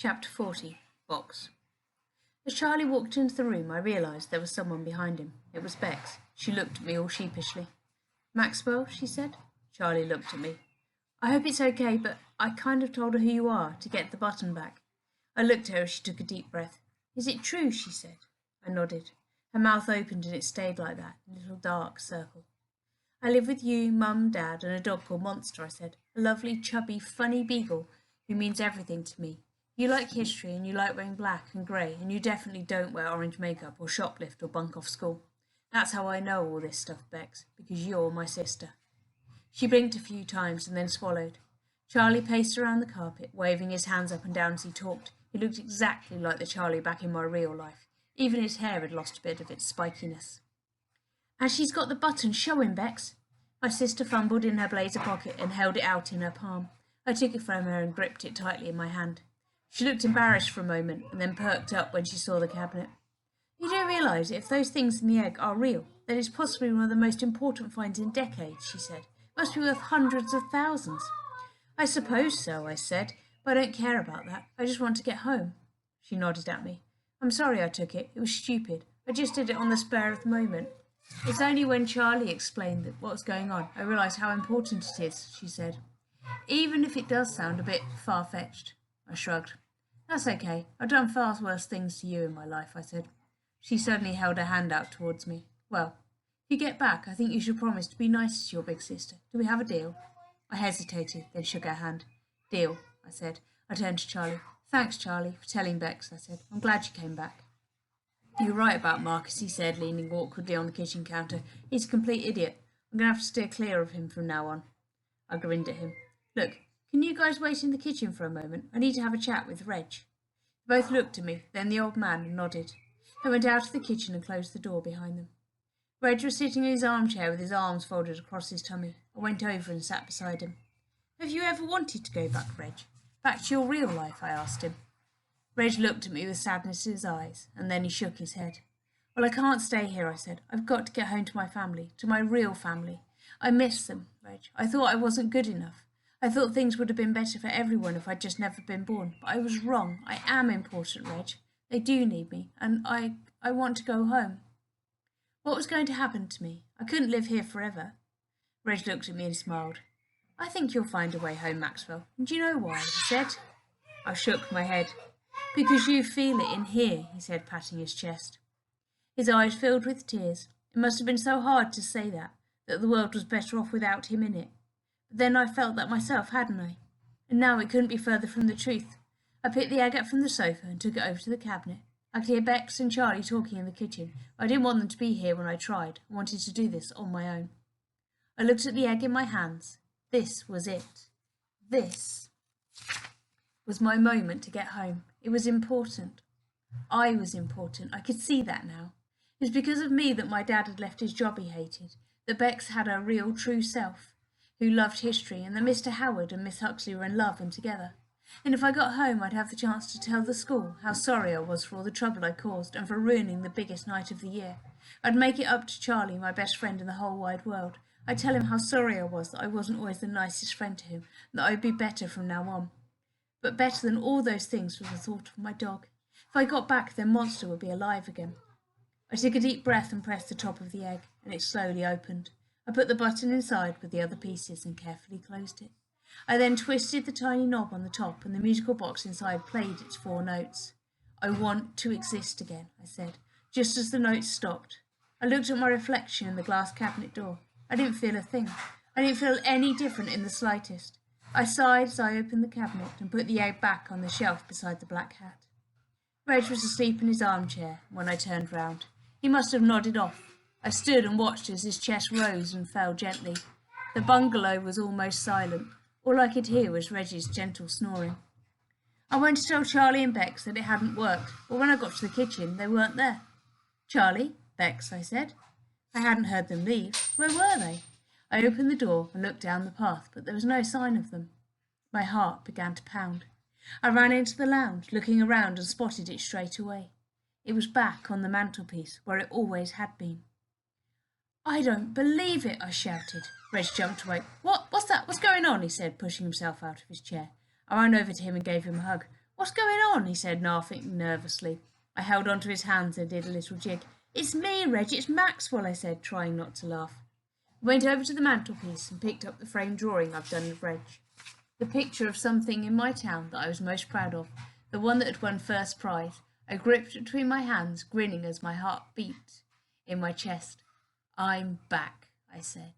Chapter 40. Box. As Charlie walked into the room, I realised there was someone behind him. It was Bex. She looked at me all sheepishly. "Maxwell," she said. Charlie looked at me. "I hope it's okay, but I kind of told her who you are, to get the button back." I looked at her as she took a deep breath. "Is it true?" she said. I nodded. Her mouth opened and it stayed like that, in a little dark circle. "I live with you, Mum, Dad, and a dog called Monster," I said. "A lovely, chubby, funny beagle who means everything to me. You like history and you like wearing black and grey, and you definitely don't wear orange makeup or shoplift or bunk off school. That's how I know all this stuff, Bex, because you're my sister." She blinked a few times and then swallowed. Charlie paced around the carpet, waving his hands up and down as he talked. He looked exactly like the Charlie back in my real life. Even his hair had lost a bit of its spikiness. "And she's got the button. Show him, Bex." My sister fumbled in her blazer pocket and held it out in her palm. I took it from her and gripped it tightly in my hand. She looked embarrassed for a moment and then perked up when she saw the cabinet. "You do realise if those things in the egg are real, that it's possibly one of the most important finds in decades," she said. "It must be worth hundreds of thousands." "I suppose so," I said, "but I don't care about that. I just want to get home." She nodded at me. "I'm sorry I took it. It was stupid. I just did it on the spur of the moment." "It's only when Charlie explained what was going on I realised how important it is," she said. "Even if it does sound a bit far-fetched." I shrugged. "That's okay. I've done far worse things to you in my life," I said. She suddenly held her hand out towards me. "Well, if you get back, I think you should promise to be nice to your big sister. Do we have a deal?" I hesitated, then shook her hand. "Deal," I said. I turned to Charlie. "Thanks, Charlie, for telling Bex," I said. "I'm glad you came back." "You're right about Marcus," he said, leaning awkwardly on the kitchen counter. "He's a complete idiot. I'm going to have to steer clear of him from now on." I grinned at him. "Look, can you guys wait in the kitchen for a moment? I need to have a chat with Reg." They both looked at me, then the old man nodded. They went out of the kitchen and closed the door behind them. Reg was sitting in his armchair with his arms folded across his tummy. I went over and sat beside him. "Have you ever wanted to go back, Reg? Back to your real life?" I asked him. Reg looked at me with sadness in his eyes, and then he shook his head. "Well, I can't stay here," I said. "I've got to get home to my family, to my real family. I miss them, Reg. I thought I wasn't good enough. I thought things would have been better for everyone if I'd just never been born. But I was wrong. I am important, Reg. They do need me, and I want to go home." What was going to happen to me? I couldn't live here forever. Reg looked at me and smiled. "I think you'll find a way home, Maxwell. And do you know why?" he said. I shook my head. "Because you feel it in here," he said, patting his chest. His eyes filled with tears. It must have been so hard to say that the world was better off without him in it. But then I felt that myself, hadn't I? And now it couldn't be further from the truth. I picked the egg up from the sofa and took it over to the cabinet. I could hear Bex and Charlie talking in the kitchen. I didn't want them to be here when I tried. I wanted to do this on my own. I looked at the egg in my hands. This was it. This was my moment to get home. It was important. I was important. I could see that now. It was because of me that my dad had left his job he hated, that Bex had her real, true self, who loved history, and that Mr. Howard and Miss Huxley were in love and together. And if I got home, I'd have the chance to tell the school how sorry I was for all the trouble I caused and for ruining the biggest night of the year. I'd make it up to Charlie, my best friend in the whole wide world. I'd tell him how sorry I was that I wasn't always the nicest friend to him, and that I'd be better from now on. But better than all those things was the thought of my dog. If I got back, then Monster would be alive again. I took a deep breath and pressed the top of the egg, and it slowly opened. I put the button inside with the other pieces and carefully closed it. I then twisted the tiny knob on the top, and the musical box inside played its 4 notes. "I want to exist again," I said, just as the notes stopped. I looked at my reflection in the glass cabinet door. I didn't feel a thing. I didn't feel any different in the slightest. I sighed as I opened the cabinet and put the egg back on the shelf beside the black hat. Reg was asleep in his armchair when I turned round. He must have nodded off. I stood and watched as his chest rose and fell gently. The bungalow was almost silent. All I could hear was Reggie's gentle snoring. I went to tell Charlie and Bex that it hadn't worked, but when I got to the kitchen, they weren't there. "Charlie, Bex," I said. I hadn't heard them leave. Where were they? I opened the door and looked down the path, but there was no sign of them. My heart began to pound. I ran into the lounge, looking around, and spotted it straight away. It was back on the mantelpiece, where it always had been. "I don't believe it," I shouted. Reg jumped awake. What's that? What's going on?" he said, pushing himself out of his chair. I ran over to him and gave him a hug. What's going on? He said, laughing nervously. I held onto his hands and did a little jig. It's me, Reg, it's Maxwell, I said, trying not to laugh. I went over to the mantelpiece and picked up the framed drawing I've done of Reg. The picture of something in my town that I was most proud of, the one that had won first prize. I gripped it between my hands, grinning as my heart beat in my chest. I'm back, I said.